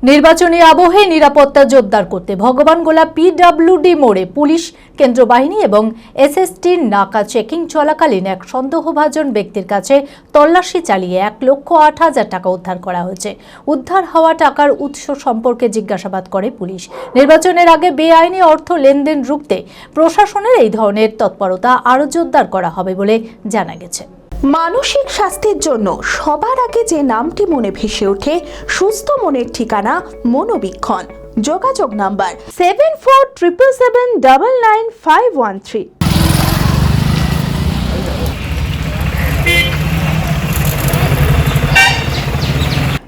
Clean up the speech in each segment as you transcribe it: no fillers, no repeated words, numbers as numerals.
নির্বাচনী আবহে নিরাপত্তা জোরদার করতে ভগবানগোলা পিডব্লিউডি মোড়ে পুলিশ, কেন্দ্র বাহিনী এবং এসএসটির নাকা চেকিং চলাকালীন এক সন্দেহভাজন ব্যক্তির কাছে তল্লাশি চালিয়ে 1,08,000 টাকা উদ্ধার করা হয়েছে। উদ্ধার হওয়া টাকার উৎস সম্পর্কে জিজ্ঞাসাবাদ করে পুলিশ। নির্বাচনের আগে বেআইনি অর্থ লেনদেন রুখতে প্রশাসনের এই ধরনের তৎপরতা আরও জোরদার করা হবে বলে জানা গেছে। মানসিক স্বাস্থ্যের জন্য সবার আগে যে নামটি মনে ভেসে ওঠে, সুস্থ মনের ঠিকানা মনোবীক্ষণ। যোগাযোগ নাম্বার 7477799513।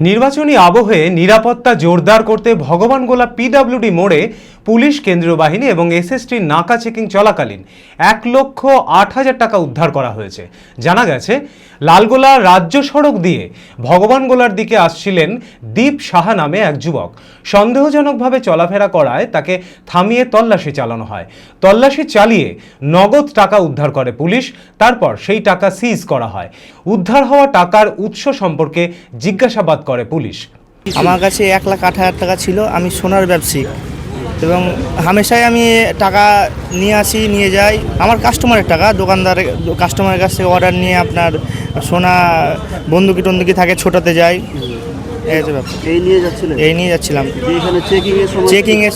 নির্বাচনী আবহে নিরাপত্তা জোরদার করতে ভগবানগোলা পিডব্লিউডি মোড়ে পুলিশ, কেন্দ্রীয় বাহিনী এবং এসএসটির নাকা চেকিং চলাকালীন 1,08,000 টাকা উদ্ধার করা হয়েছে। জানা গেছে, লালগোলা রাজ্য সড়ক দিয়ে ভগবানগোলার দিকে আসছিলেন দীপ সাহা নামে এক যুবক। সন্দেহজনকভাবে চলাফেরা করায় তাকে থামিয়ে তল্লাশি চালানো হয়। তল্লাশি চালিয়ে নগদ টাকা উদ্ধার করে পুলিশ। তারপর সেই টাকা সিজ করা হয়। উদ্ধার হওয়া টাকার উৎস সম্পর্কে জিজ্ঞাসাবাদ করে পুলিশ। আমার কাছে 1,08,000 টাকা ছিল। আমি সোনার ব্যবসায়ী এবং হামেশাই আমি টাকা নিয়ে যাই। আমার কাস্টমারের টাকা, দোকানদারের কাস্টমারের কাছ থেকে অর্ডার নিয়ে আপনার সোনা বন্দুকি থাকে, ছোটাতে যাই। এই নিয়ে যাচ্ছিলাম। চেকিংয়ের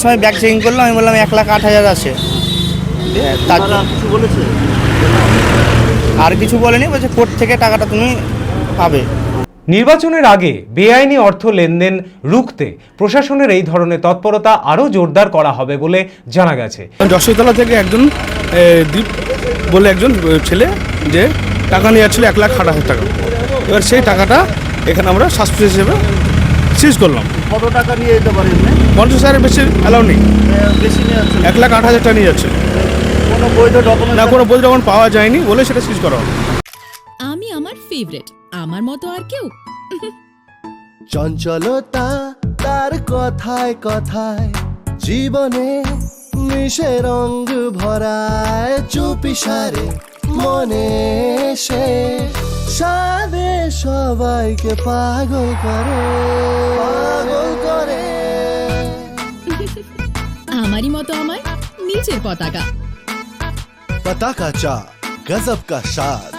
সময় ব্যাগ চেকিং করলাম। আমি বললাম 1,08,000 আছে। তার আর কিছু বলেনি, বলছে কোর্ট থেকে টাকাটা তুমি পাবে। নির্বাচনের আগে বেআইনি অর্থ লেনদেন রুখতে প্রশাসনের এই ধরনের তৎপরতা আরও জোরদার করা হবে বলে জানা গেছে। যশোরতলা থেকে একজন দীপ বলে একজন ছেলে যে টাকা নিয়ে যাচ্ছিল 1,08,000 টাকা। এবার সেই টাকাটা এখানে আমরা সাসপেন্স হিসেবে সিজ করলাম। কত টাকা নিয়ে যেতে পারেন? 50,000-এর বেশি অ্যালাউ নেই। বেশি নিয়ে যাচ্ছে 1,08,000 টাকা নিয়ে যাচ্ছে। কোনো বৈধ ডকুমেন্ট না, কোনো বৈধ ডকুমেন্ট পাওয়া যায়নি বলে সেটা সিজ করা হবে। আমি আমার ফেভারিট, আমার মতো আর কেউ? চঞ্চলতা তার কথায় কথায় জীবনে মিশে রঙ ভরায়, চুপি সারে মনে সে সাদে সবাইকে পাগল করে। আমারই মতো আমার নিচের পতাকা। পতাকা চা, গজব কা স্বাদ।